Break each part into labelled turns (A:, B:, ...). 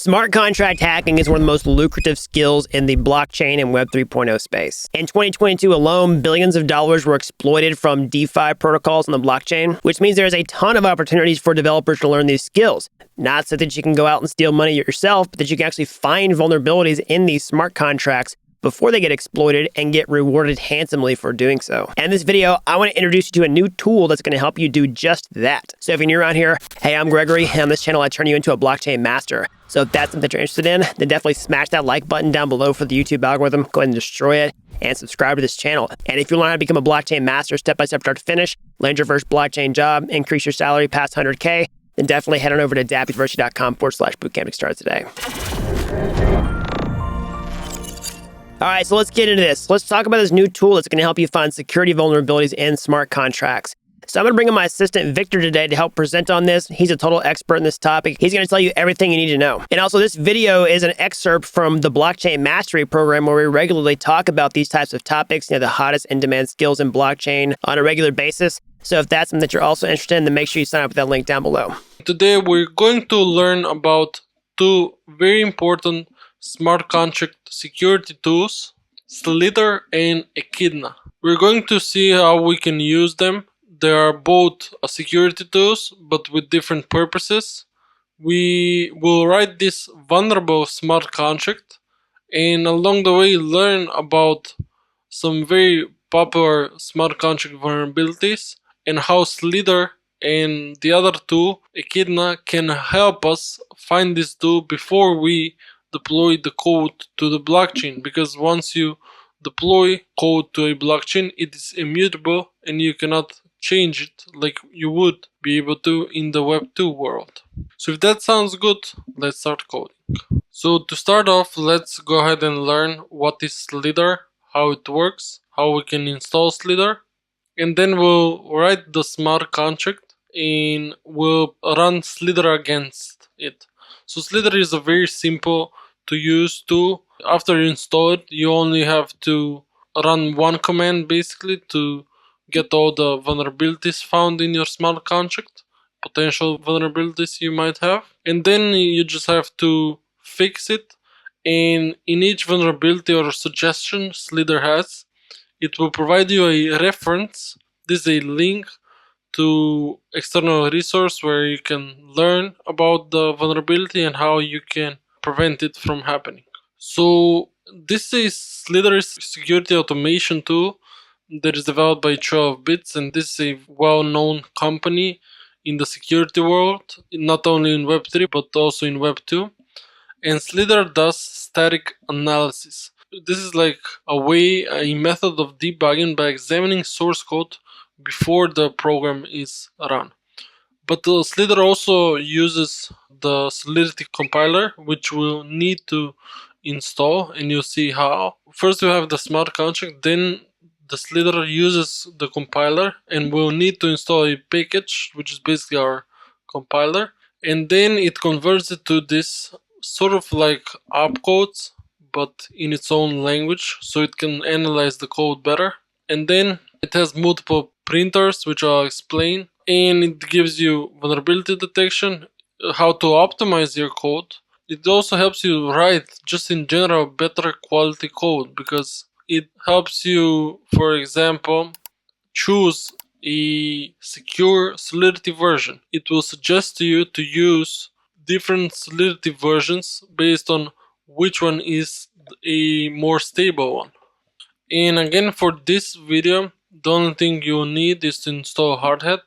A: Smart contract hacking is one of the most lucrative skills in the blockchain and Web 3.0 space. In 2022 alone, billions of dollars were exploited from DeFi protocols on the blockchain, which means there's a ton of opportunities for developers to learn these skills. Not so that you can go out and steal money yourself, but that you can actually find vulnerabilities in these smart contracts before they get exploited and get rewarded handsomely for doing so. And in this video, I want to introduce you to a new tool that's going to help you do just that. So if you're new around here, hey, I'm Gregory, and on this channel, I turn you into a blockchain master. So if that's something that you're interested in, then definitely smash that like button down below for the YouTube algorithm. Go ahead and destroy it and subscribe to this channel. And if you learn how to become a blockchain master step-by-step start to finish, land your first blockchain job, increase your salary past 100K, then definitely head on over to dappuniversity.com/bootcamp to start today. All right, so let's get into this. Let's talk about this new tool that's going to help you find security vulnerabilities in smart contracts. So I'm going to bring in my assistant, Victor, today to help present on this. He's a total expert in this topic. He's going to tell you everything you need to know. And also, this video is an excerpt from the Blockchain Mastery program where we regularly talk about these types of topics, the hottest in-demand skills in blockchain on a regular basis. So if that's something that you're also interested in, then make sure you sign up with that link down below.
B: Today, we're going to learn about two very important smart contract security tools, Slither and Echinda. We're going to see how we can use them. They are both security tools, but with different purposes. We will write this vulnerable smart contract, and along the way learn about some very popular smart contract vulnerabilities and how Slither and the other tool, Echinda, can help us find this tool before we deploy the code to the blockchain, because once you deploy code to a blockchain, it is immutable and you cannot change it like you would be able to in the Web 2 world. So if that sounds good, let's start coding. So to start off, let's go ahead and learn what is Slither, how it works, how we can install Slither, and then we'll write the smart contract and we'll run Slither against it. So Slither is a very simple to use tool. After you install it, you only have to run one command basically to get all the vulnerabilities found in your smart contract, potential vulnerabilities you might have, and then you just have to fix it. And in each vulnerability or suggestion Slither has, it will provide you a reference. This is a link to external resource where you can learn about the vulnerability and how you can prevent it from happening. So this is Slither's security automation tool that is developed by 12bits, and this is a well-known company in the security world, not only in Web3 but also in Web 2. And Slither does static analysis. This is like a method of debugging by examining source code before the program is run. But Slither also uses the Solidity compiler, which we'll need to install, and you'll see how. First we have the smart contract, then the Slither uses the compiler, and we'll need to install a package, which is basically our compiler, and then it converts it to this sort of like opcodes, but in its own language, so it can analyze the code better. And then it has multiple printers, which I'll explain, and it gives you vulnerability detection, how to optimize your code. It also helps you write, just in general, better quality code, because it helps you, for example, choose a secure Solidity version. It will suggest to you to use different Solidity versions based on which one is a more stable one. And again, for this video, the only thing you need is to install Hardhat,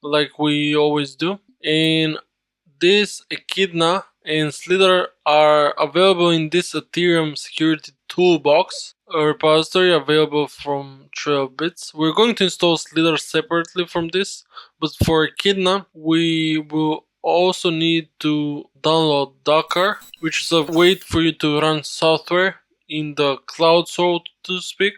B: like we always do. And this Echinda and Slither are available in this Ethereum security toolbox, a repository available from 12bits. We're going to install Slither separately from this, but for Echinda, we will also need to download Docker, which is a way for you to run software in the cloud, so to speak,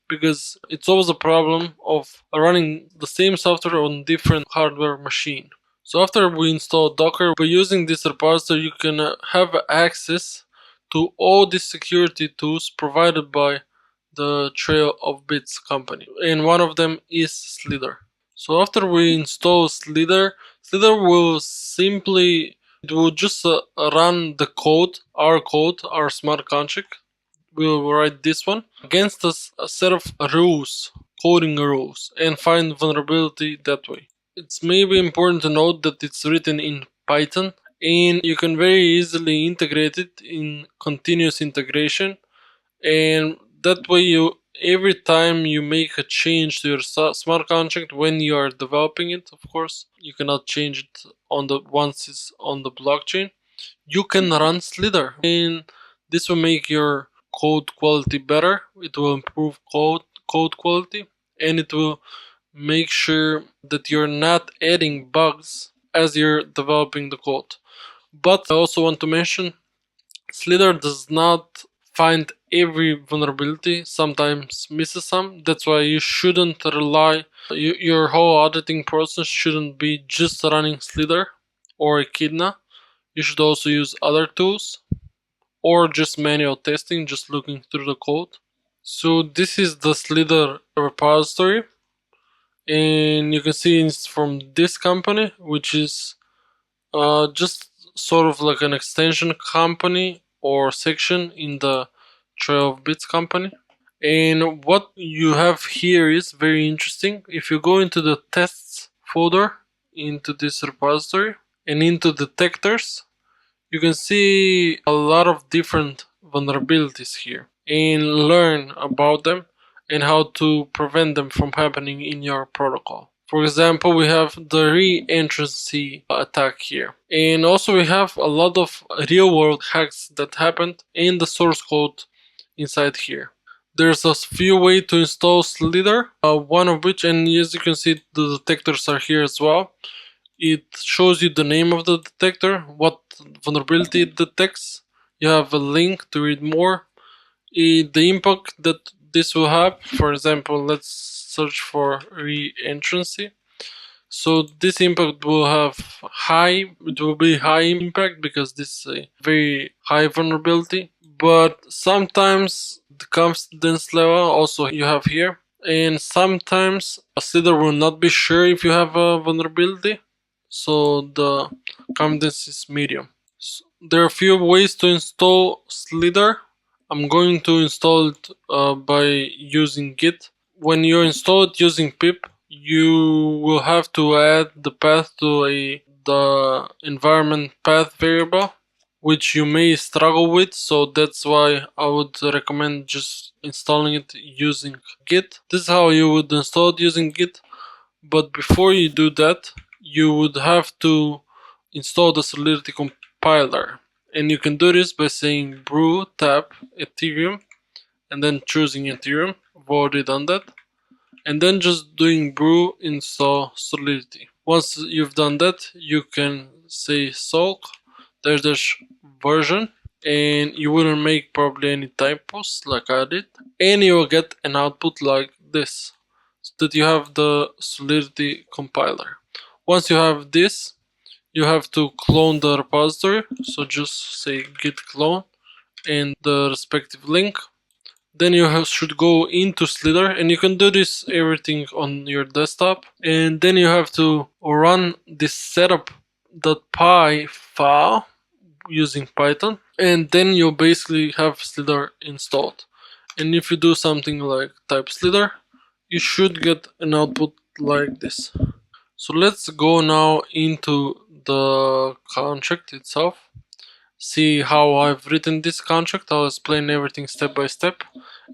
B: because it's always a problem of running the same software on different hardware machine. So after we install Docker, by using this repository, you can have access to all these security tools provided by the 12bits company, and one of them is Slither. So after we install Slither, Slither will simply It will just run the code, our smart contract. We'll write this one against a set of rules, coding rules, and find vulnerability that way. It's maybe important to note that it's written in Python, and you can very easily integrate it in continuous integration, and that way every time you make a change to your smart contract when you are developing it, of course you cannot change it once it's on the blockchain, you can run Slither, and this will make your code quality better. It will improve code quality, and it will make sure that you're not adding bugs as you're developing the code. But I also want to mention, Slither does not find every vulnerability, sometimes misses some. That's why you shouldn't rely, your whole auditing process shouldn't be just running Slither or Echidna. You should also use other tools or just manual testing, just looking through the code. So this is the Slither repository, and you can see it's from this company, which is just sort of like an extension company or section in the Trail of Bits company. And what you have here is very interesting. If you go into the tests folder, into this repository, and into detectors, you can see a lot of different vulnerabilities here and learn about them and how to prevent them from happening in your protocol. For example, we have the re-entrancy attack here. And also we have a lot of real world hacks that happened in the source code inside here. There's a few ways to install Slither, one of which, and as you can see, the detectors are here as well. It shows you the name of the detector, what vulnerability it detects. You have a link to read more. The impact that this will have, for example, let's search for re-entrancy. So this impact will have it will be high impact because this is a very high vulnerability. But sometimes the confidence level also you have here. And sometimes a Slither will not be sure if you have a vulnerability. So the confidence is medium. So there are a few ways to install Slither. I'm going to install it by using Git. When you install it using pip, you will have to add the path to the environment path variable, which you may struggle with, so that's why I would recommend just installing it using Git. This is how you would install it using Git, but before you do that, you would have to install the Solidity compiler. And you can do this by saying brew tab Ethereum and then choosing Ethereum. I've already done that. And then just doing brew install Solidity. Once you've done that, you can say soak dash version, and you wouldn't make probably any typos like I did, and you will get an output like this, so that you have the Solidity compiler. Once you have this, you have to clone the repository, so just say git clone and the respective link. Then you should go into Slither, and you can do this everything on your desktop, and then you have to run this setup.py file using Python, and then you basically have Slither installed. And if you do something like type Slither, you should get an output like this. So let's go now into the contract itself, see how I've written this contract. I'll explain everything step by step.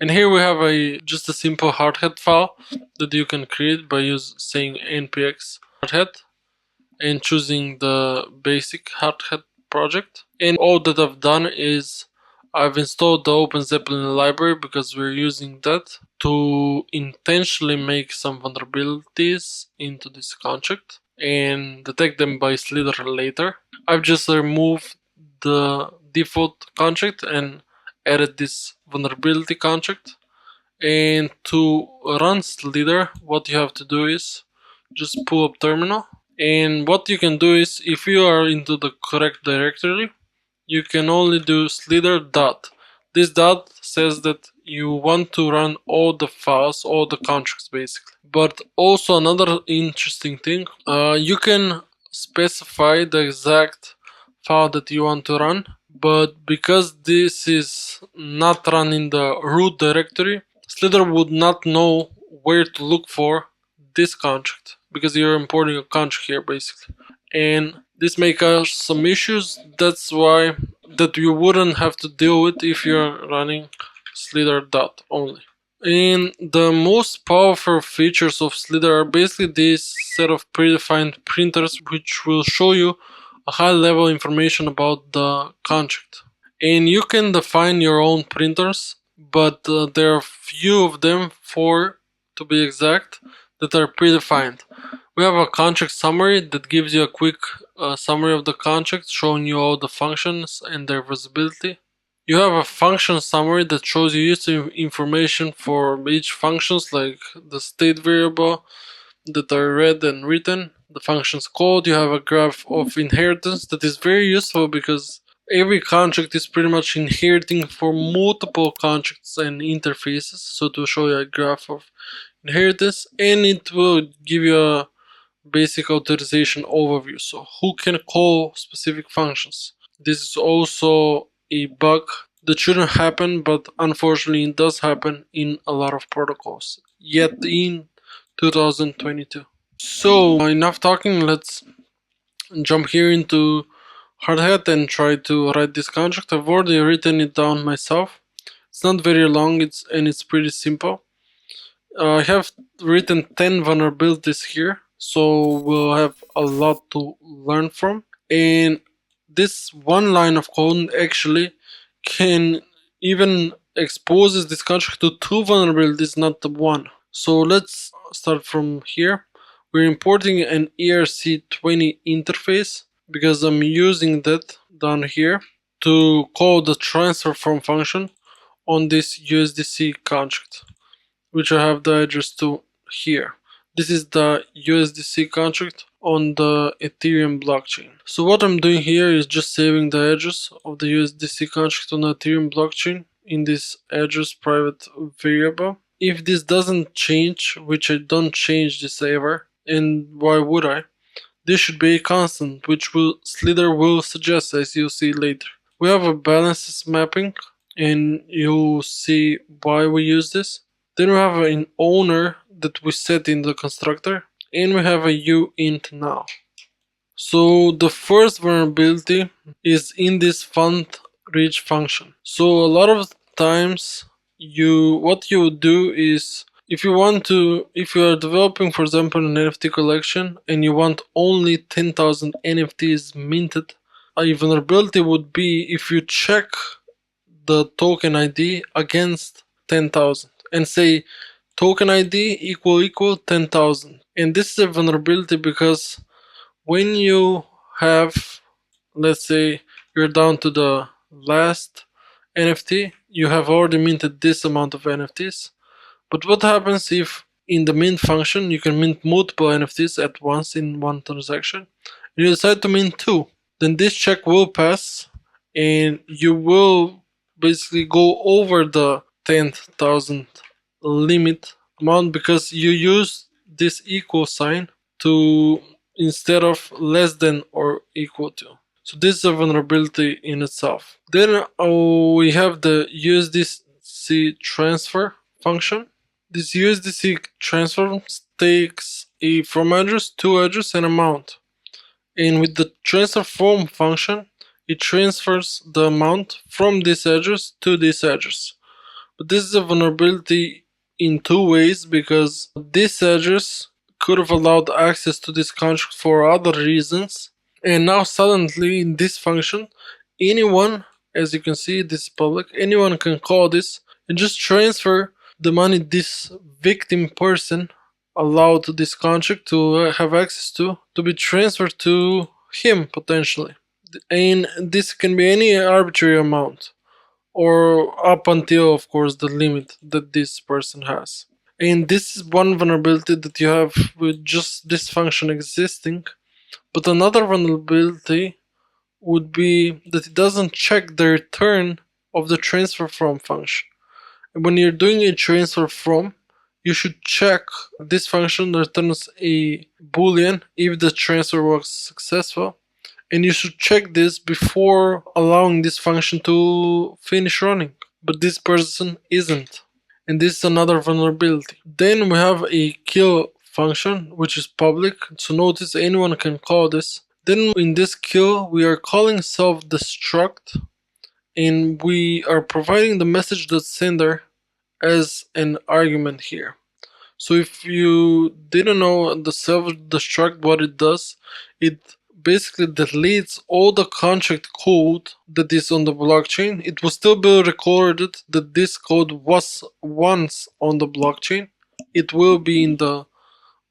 B: And here we have just a simple hardhat file that you can create by saying npx hardhat and choosing the basic hardhat project. And all that I've done is I've installed the OpenZeppelin library because we're using that to intentionally make some vulnerabilities into this contract and detect them by Slither later. I've just removed the default contract and added this vulnerability contract. And to run Slither, what you have to do is just pull up terminal. And what you can do is, if you are into the correct directory, you can only do Slither dot. This dot says that you want to run all the files, all the contracts basically. But also another interesting thing, you can specify the exact file that you want to run, but because this is not run in the root directory, Slither would not know where to look for this contract, because you're importing a contract here basically. And this may cause some issues. That's why that you wouldn't have to deal with if you're running Slither dot only. And the most powerful features of Slither are basically this set of predefined printers, which will show you a high level information about the contract. And you can define your own printers, but there are few of them, 4 to be exact, that are predefined. We have a contract summary that gives you a quick summary of the contract, showing you all the functions and their visibility. You have a function summary that shows you user information for each functions, like the state variable that are read and written, the function's code. You have a graph of inheritance that is very useful because every contract is pretty much inheriting for multiple contracts and interfaces. So to show you a graph of inheritance, and it will give you a basic authorization overview, so who can call specific functions. This is also a bug that shouldn't happen, but unfortunately it does happen in a lot of protocols yet in 2022. So enough talking, let's jump here into Hardhat and try to write this contract. I've already written it down myself. It's not very long, it's pretty simple. I have written 10 vulnerabilities here, so we'll have a lot to learn from. And this one line of code actually can even exposes this contract to 2 vulnerabilities, not the one. So let's start from here. We're importing an ERC20 interface because I'm using that down here to call the transfer from function on this USDC contract, which I have the address to here. This is the USDC contract on the Ethereum blockchain. So what I'm doing here is just saving the address of the USDC contract on the Ethereum blockchain in this address private variable. If this doesn't change, which I don't change this ever, and why would I? This should be a constant, which Slither will suggest, as you'll see later. We have a balances mapping, and you'll see why we use this. Then we have an owner that we set in the constructor, and we have a uint now. So the first vulnerability is in this fund reach function. So a lot of times what you would do is, if you are developing, for example, an NFT collection and you want only 10,000 NFTs minted, a vulnerability would be if you check the token ID against 10,000 and say token ID equal 10,000. And this is a vulnerability because when you have, let's say you're down to the last NFT, you have already minted this amount of NFTs. But what happens if in the mint function you can mint multiple NFTs at once in one transaction, and you decide to mint 2? Then this check will pass and you will basically go over the 10,000 limit amount because you use this equal sign to instead of less than or equal to. So this is a vulnerability in itself. Then we have the USDC transfer function. This USDC transfer takes a from address, to address, and amount. And with the transfer from function, it transfers the amount from this address to this address. But this is a vulnerability in 2 ways, because this address could have allowed access to this contract for other reasons, and now suddenly in this function, anyone, as you can see, this is public, anyone can call this and just transfer the money this victim person allowed this contract to have access to be transferred to him potentially. And this can be any arbitrary amount, or up until, of course, the limit that this person has. And this is one vulnerability that you have with just this function existing. But another vulnerability would be that it doesn't check the return of the transfer from function. And when you're doing a transfer from, you should check this function returns a boolean if the transfer was successful, and you should check this before allowing this function to finish running. But this person isn't, and this is another vulnerability. Then we have a kill function, which is public, so notice anyone can call this. Then in this kill, we are calling self-destruct, and we are providing the message.sender as an argument here. So if you didn't know the self-destruct, what it does, it basically deletes all the contract code that is on the blockchain. It will still be recorded that this code was once on the blockchain. It will be in the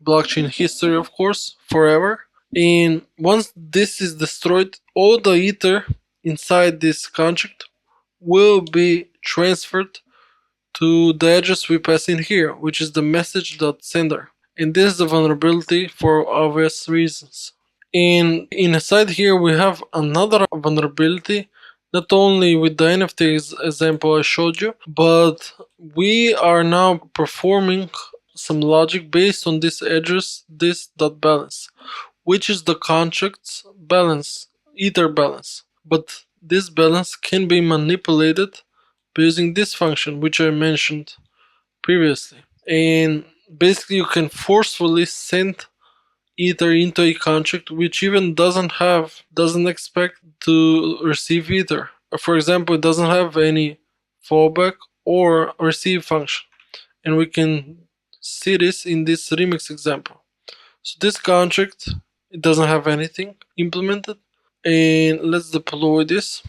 B: blockchain history, of course, forever. And once this is destroyed, all the ether inside this contract will be transferred to the address we pass in here, which is the message.sender. And this is a vulnerability for obvious reasons. And inside here we have another vulnerability, not only with the NFT example I showed you, but we are now performing some logic based on this address, this.balance, which is the contract's balance, ether balance. But this balance can be manipulated using this function, which I mentioned previously. And basically you can forcefully send ether into a contract which even doesn't expect to receive ether. For example, it doesn't have any fallback or receive function. And we can see this in this remix example. So this contract, it doesn't have anything implemented. And let's deploy this.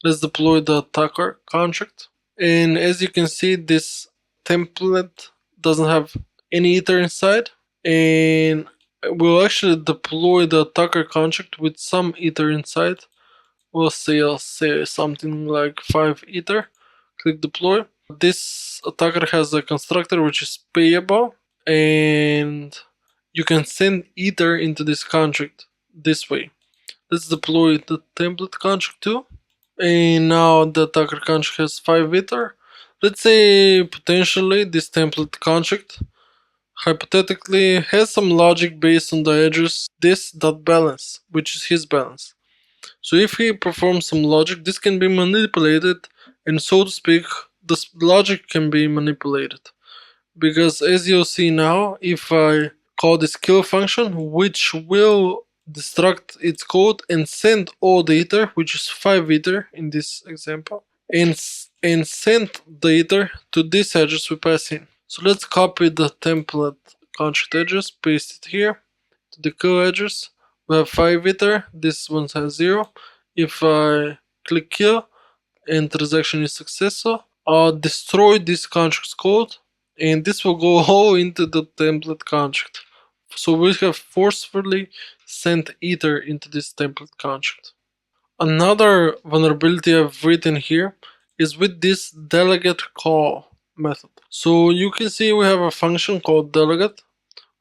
B: Let's deploy the attacker contract. And as you can see, this template doesn't have any ether inside. And we'll actually deploy the attacker contract with some ether inside. I'll say something like 5 ether. Click deploy. This attacker has a constructor which is payable, and you can send ether into this contract this way. Let's deploy the template contract too. And now the attacker contract has 5 ether. Let's say potentially this template contract hypothetically has some logic based on the address this.balance, which is his balance. So if he performs some logic, this can be manipulated, and so to speak, the logic can be manipulated. Because as you'll see now, if I call this kill function, which will destruct its code and send all the ether, which is 5 ether in this example, and send the ether to this address we pass in. So let's copy the template contract address, paste it here to the kill address. We have 5 ether, this one has 0. If I click kill and transaction is successful, I'll destroy this contract's code, and this will go all into the template contract. So we have forcefully sent ether into this template contract. Another vulnerability I've written here is with this delegate call method. So you can see we have a function called delegate.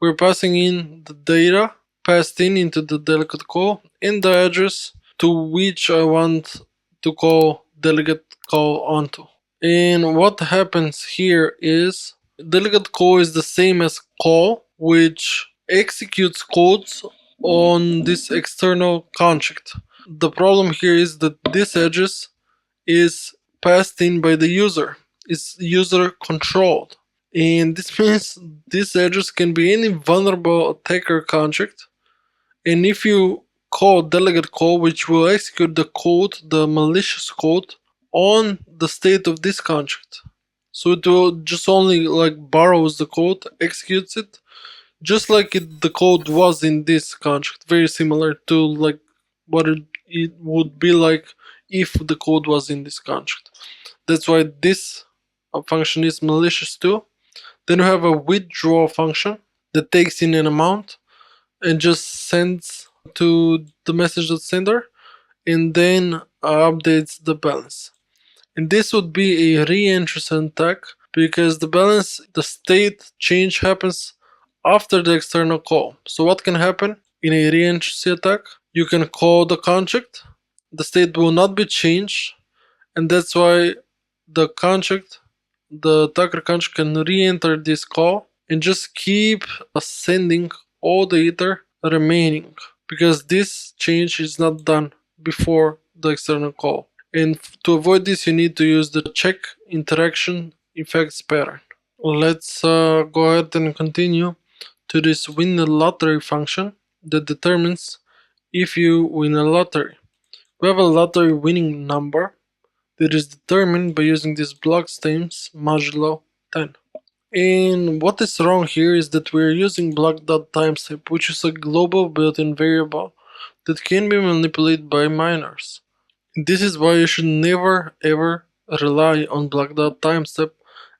B: We're passing in the data passed in into the delegate call and the address to which I want to call delegate call onto. And what happens here is delegate call is the same as call, which executes codes on this external contract. The problem here is that this address is passed in by the user. It's user controlled. And this means this address can be any vulnerable attacker contract. And if you call delegate call, which will execute the code, the malicious code, on the state of this contract. So it will just only borrows the code, executes it, just like the code was in this contract. Very similar to what it would be like if the code was in this contract. That's why this function is malicious too. Then we have a withdraw function that takes in an amount and just sends to the message.sender and then updates the balance. And this would be a re-entry attack because the state change happens after the external call. So what can happen in a re-entry attack? You can call the contract, the state will not be changed, and that's why the attacker contract can re-enter this call and just keep sending all the ether remaining, because this change is not done before the external call. And to avoid this, you need to use the check interaction effects pattern. Let's go ahead and continue to this win the lottery function that determines if you win a lottery. We have a lottery winning number that is determined by using this block times modulo 10. And what is wrong here is that we're using block.timestamp, which is a global built-in variable that can be manipulated by minors. This is why you should never ever rely on block.timestamp,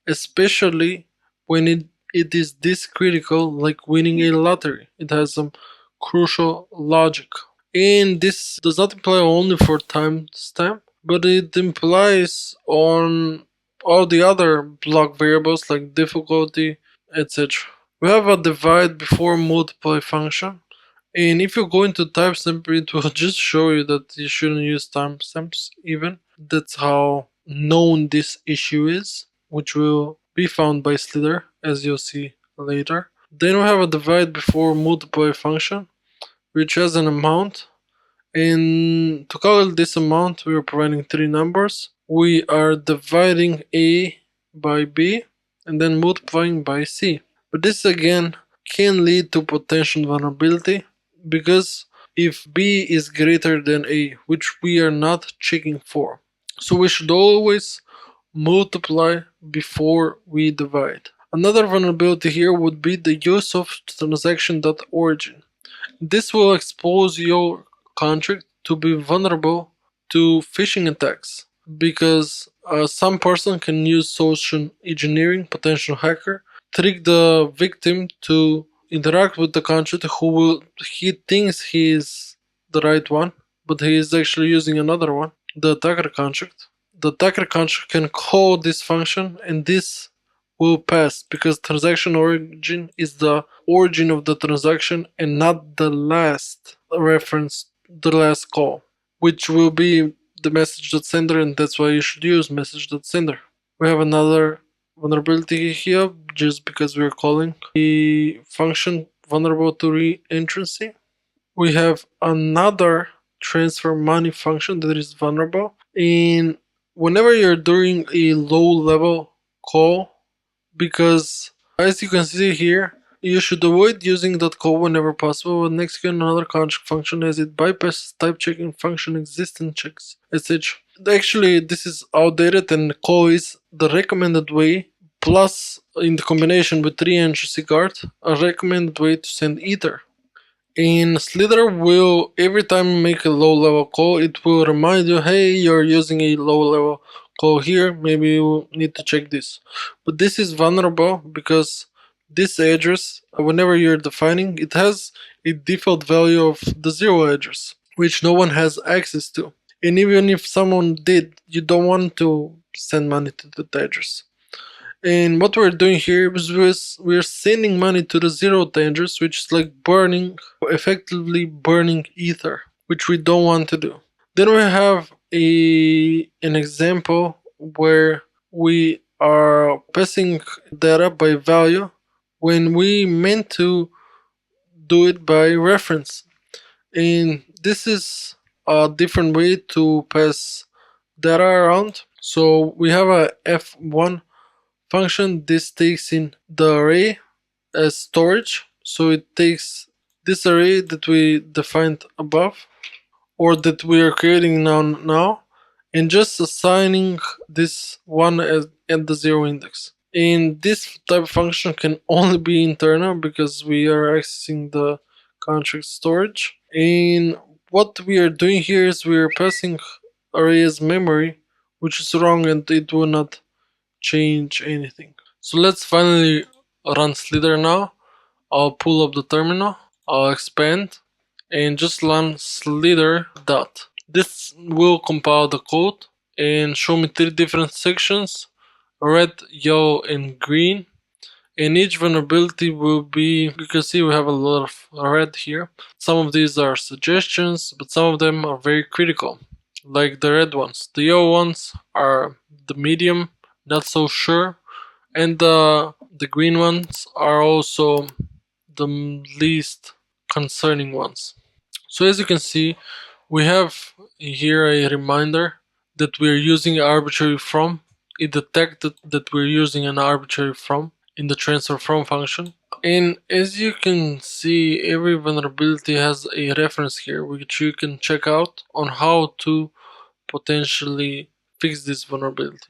B: especially when it is this critical, like winning a lottery. It has some crucial logic. And this does not apply only for timestamp, but it implies on all the other block variables like difficulty, etc. We have a divide before multiply function, and if you go into timestamp, it will just show you that you shouldn't use timestamps even. That's how known this issue is, which will be found by Slither, as you'll see later. Then we have a divide before multiply function, which has an amount. And to calculate this amount, we are providing three numbers. We are dividing A by B and then multiplying by C. But this again can lead to potential vulnerability because if B is greater than A, which we are not checking for. So we should always multiply before we divide. Another vulnerability here would be the use of transaction.origin. This will expose your contract to be vulnerable to phishing attacks because some person can use social engineering, potential hacker, trick the victim to interact with the contract he thinks he is the right one, but he is actually using another one, the attacker contract. The attacker contract can call this function and this will pass because transaction origin is the origin of the transaction and not the last reference, the last call, which will be the message.sender, and that's why you should use message.sender. We have another vulnerability here just because we're calling the function vulnerable to reentrancy. We have another transfer money function that is vulnerable, and whenever you're doing a low level call, because as you can see here, you should avoid using that call whenever possible and execute another contract function as it bypasses type checking function existence checks, etc. Actually, this is outdated and call is the recommended way, plus in the combination with reentrancy guard, a recommended way to send ether. And Slither will, every time you make a low level call, it will remind you, hey, you're using a low level call here, maybe you need to check this. But this is vulnerable because this address, whenever you're defining, it has a default value of the 0 address, which no one has access to. And even if someone did, you don't want to send money to that address. And what we're doing here is we're sending money to the 0 address, which is like effectively burning ether, which we don't want to do. Then we have an example where we are passing data by value when we meant to do it by reference. And this is a different way to pass data around. So we have a f1 function. This takes in the array as storage. So it takes this array that we defined above, or that we are creating now, and just assigning this one at the 0 index. And this type of function can only be internal because we are accessing the contract storage. And what we are doing here is we are passing array as memory, which is wrong, and it will not change anything. So let's finally run Slither now. I'll pull up the terminal, I'll expand, and just run Slither dot. This will compile the code and show me 3 different sections: red, yellow, and green. And each vulnerability will be, you can see we have a lot of red here. Some of these are suggestions, but some of them are very critical, like the red ones. The yellow ones are the medium, not so sure, and the green ones are also the least concerning ones. So as you can see, we have here a reminder that we're using arbitrary from. It detected that we're using an arbitrary from in the transfer from function. And as you can see, every vulnerability has a reference here which you can check out on how to potentially fix this vulnerability.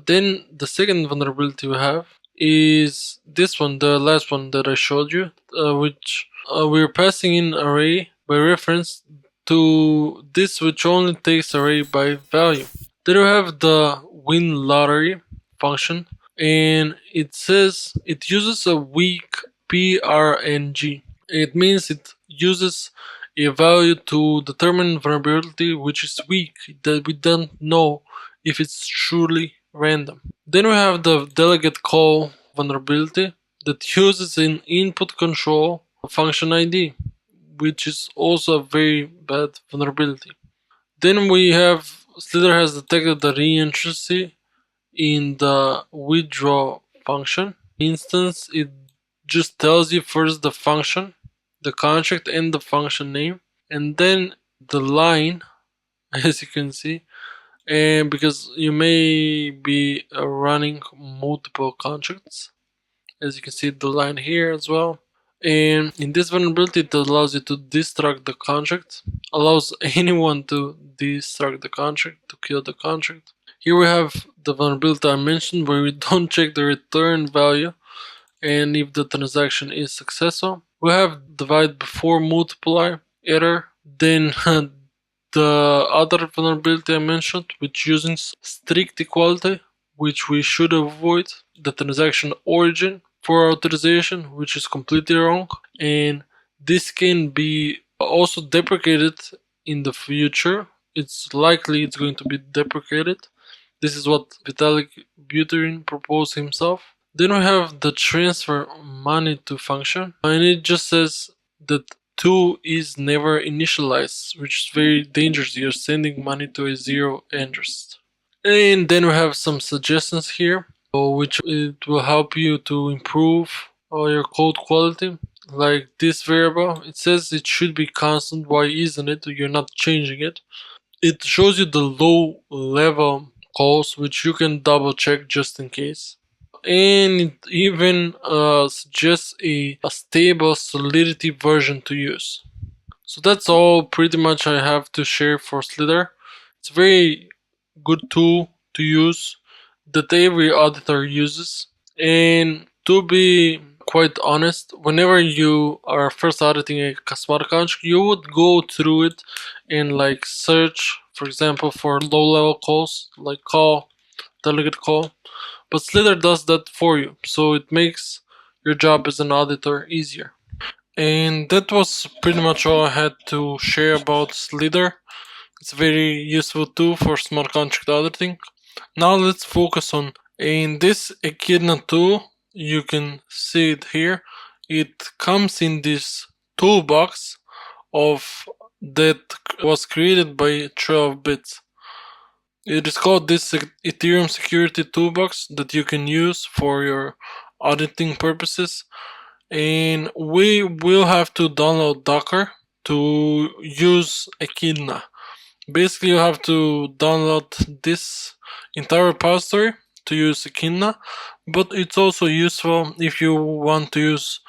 B: Then the second vulnerability we have is this one, the last one that I showed you, which we're passing in array by reference to this which only takes array by value. Then we have the win lottery function, and it says it uses a weak PRNG. It means it uses a value to determine vulnerability which is weak, that we don't know if it's truly random. Then we have the delegate call vulnerability that uses an input control function ID, which is also a very bad vulnerability. Then we have Slither has detected the reentrancy in the withdraw function instance. It just tells you first the function, the contract, and the function name, and then the line, as you can see. And because you may be running multiple contracts, as you can see the line here as well. And in this vulnerability, it allows you to destruct the contract, allows anyone to destruct the contract, to kill the contract. Here we have the vulnerability I mentioned where we don't check the return value and if the transaction is successful. We have divide before multiply error. Then the other vulnerability I mentioned, which using strict equality, which we should avoid, the transaction origin for authorization, which is completely wrong, and this can be also deprecated in the future. It's likely it's going to be deprecated. This is what Vitalik Buterin proposed himself. Then we have the transfer money to function, and it just says that 2 is never initialized, which is very dangerous. You're sending money to a zero interest. And then we have some suggestions here, which it will help you to improve your code quality. Like this variable, it says it should be constant. Why isn't it? You're not changing it. It shows you the low level calls, which you can double check just in case. And it even suggests a stable Solidity version to use. So that's all pretty much I have to share for Slither. It's a very good tool to use that every auditor uses. And to be quite honest, whenever you are first auditing a smart contract, you would go through it and like search, for example, for low level calls, like call, delegate call. But Slither does that for you, so it makes your job as an auditor easier. And that was pretty much all I had to share about Slither. It's a very useful tool for smart contract auditing. Now let's focus on in this Echidna tool. You can see it here. It comes in this toolbox of that was created by 12 bits. It is called this Ethereum security toolbox that you can use for your auditing purposes. And we will have to download Docker to use Echidna. Basically, you have to download this entire repository to use Echinda, but it's also useful if you want to use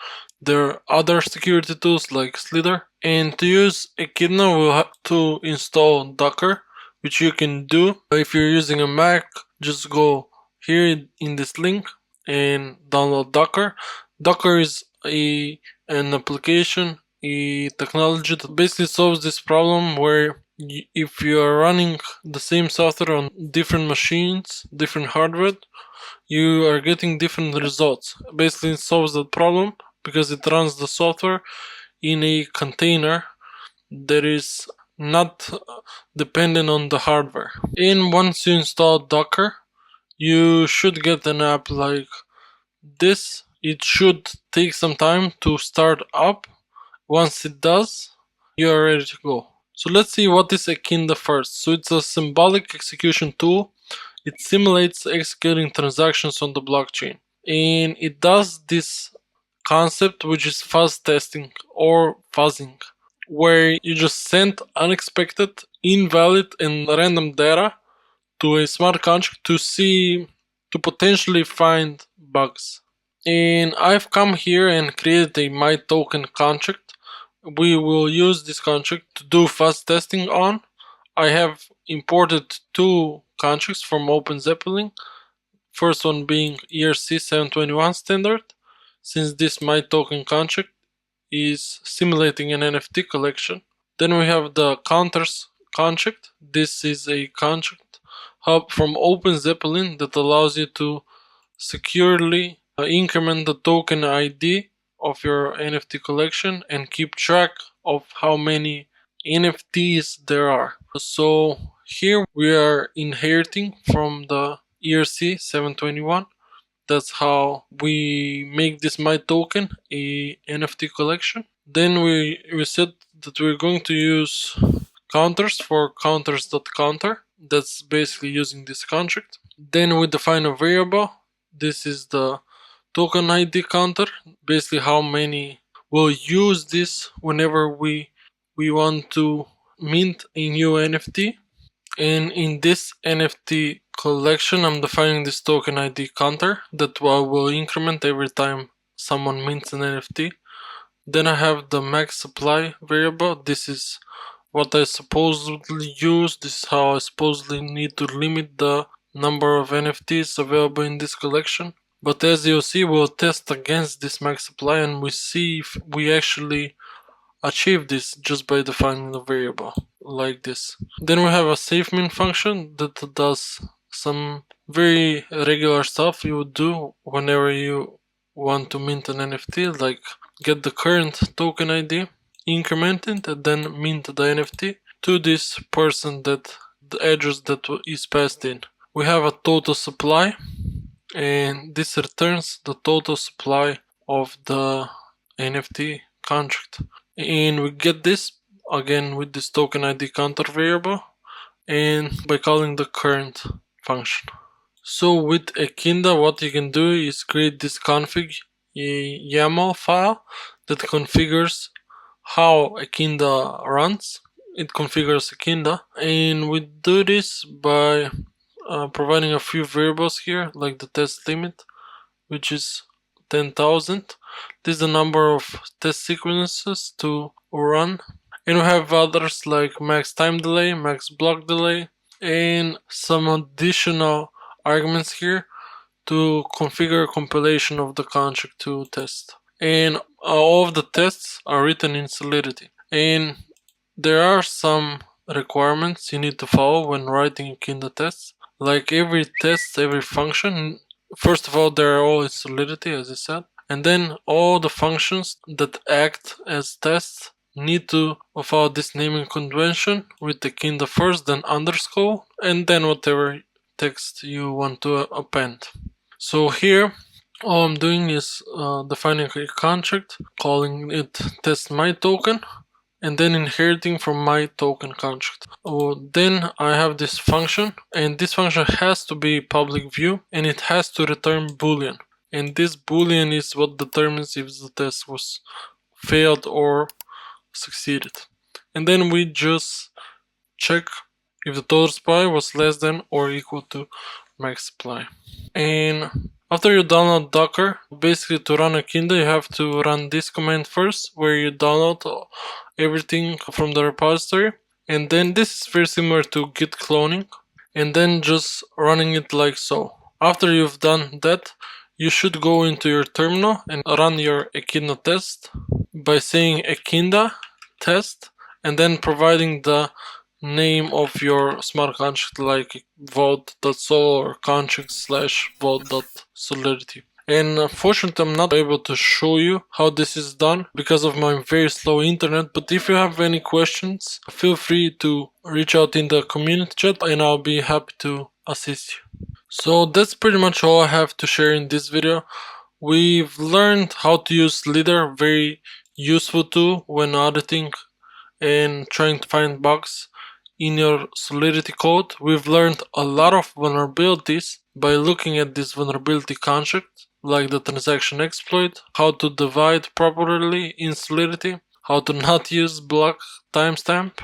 B: their other security tools like Slither. And to use Echidna, we'll have to install Docker, which you can do. If you're using a Mac, just go here in this link and download Docker. Docker is an application, a technology that basically solves this problem where if you are running the same software on different machines, different hardware, you are getting different results. Basically, it solves that problem because it runs the software in a container that is not dependent on the hardware. And once you install Docker, you should get an app like this. It should take some time to start up. Once it does, you are ready to go. So let's see what is Echinda first. So it's a symbolic execution tool. It simulates executing transactions on the blockchain. And it does this concept which is fuzz testing or fuzzing. where you just send unexpected, invalid, and random data to a smart contract to potentially find bugs. And I've come here and created a my token contract. We will use this contract to do fast testing on. I have imported two contracts from OpenZeppelin. First one being ERC 721 standard, since this my token contract is simulating an NFT collection. Then we have the counters contract. This is a contract hub from OpenZeppelin that allows you to securely increment the token ID of your NFT collection and keep track of how many NFTs there are. So here we are inheriting from the ERC 721. That's how we make this my token a NFT collection. Then we said that we're going to use counters for counters.counter. That's basically using this contract. Then we define a variable. This is the token ID counter, basically how many we'll use this whenever we want to mint a new NFT. And in this NFT collection, I'm defining this token ID counter that will increment every time someone mints an NFT. Then I have the max supply variable. This is what I supposedly use. This is how I supposedly need to limit the number of NFTs available in this collection. But as you'll see, we'll test against this max supply and we see if we actually achieve this just by defining the variable like this. Then we have a SafeMint function that does some very regular stuff you would do whenever you want to mint an NFT, like get the current token ID, increment it, and then mint the NFT to this person that the address that is passed in. We have a total supply, and this returns the total supply of the NFT contract. And we get this again with this token ID counter variable and by calling the current function. So with Echinda, what you can do is create this config YAML file that configures how Echinda runs. It configures Echinda, and we do this by providing a few variables here, like the test limit, which is 10,000. This is the number of test sequences to run. And we have others like max time delay, max block delay, and some additional arguments here to configure compilation of the contract to test. And all of the tests are written in Solidity. And there are some requirements you need to follow when writing Echinda tests. Like every test, every function, first of all, they're all in Solidity, as I said. And then all the functions that act as tests need to follow this naming convention with Echinda first, then underscore, and then whatever text you want to append. So here, all I'm doing is defining a contract, calling it test my token, and then inheriting from my token contract. Then I have this function, and this function has to be public view, and it has to return boolean. And this boolean is what determines if the test was failed or succeeded. And then we just check if the total supply was less than or equal to max supply. And after you download Docker, basically to run Echinda, you have to run this command first, where you download everything from the repository. And then this is very similar to git cloning, and then just running it like so. After you've done that, you should go into your terminal and run your Echinda test by saying Echinda test and then providing the name of your smart contract like vault.sol or contract/vault.solidity. And unfortunately, I'm not able to show you how this is done because of my very slow internet. But if you have any questions, feel free to reach out in the community chat and I'll be happy to assist you. So that's pretty much all I have to share in this video. We've learned how to use Slither, very useful tool when auditing and trying to find bugs in your Solidity code. We've learned a lot of vulnerabilities by looking at this vulnerability contract, like the transaction exploit, how to divide properly in Solidity, how to not use block timestamp,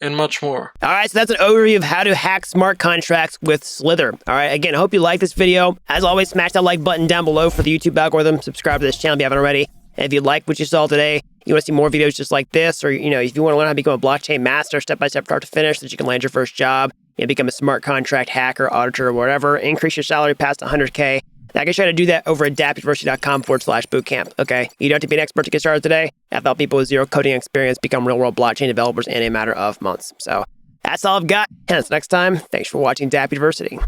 B: and much more.
A: All right, so that's an overview of how to hack smart contracts with Slither. All right, again, I hope you like this video. As always, smash that like button down below for the YouTube algorithm. Subscribe to this channel if you haven't already. And if you like what you saw today, you want to see more videos just like this, or if you want to learn how to become a blockchain master, step-by-step start to finish, so that you can land your first job, become a smart contract hacker, auditor, or whatever, increase your salary past 100K, I can try to do that over at dappuniversity.com/bootcamp, okay? You don't have to be an expert to get started today. I've helped people with zero coding experience become real-world blockchain developers in a matter of months. So that's all I've got. And until next time, thanks for watching Dapp University.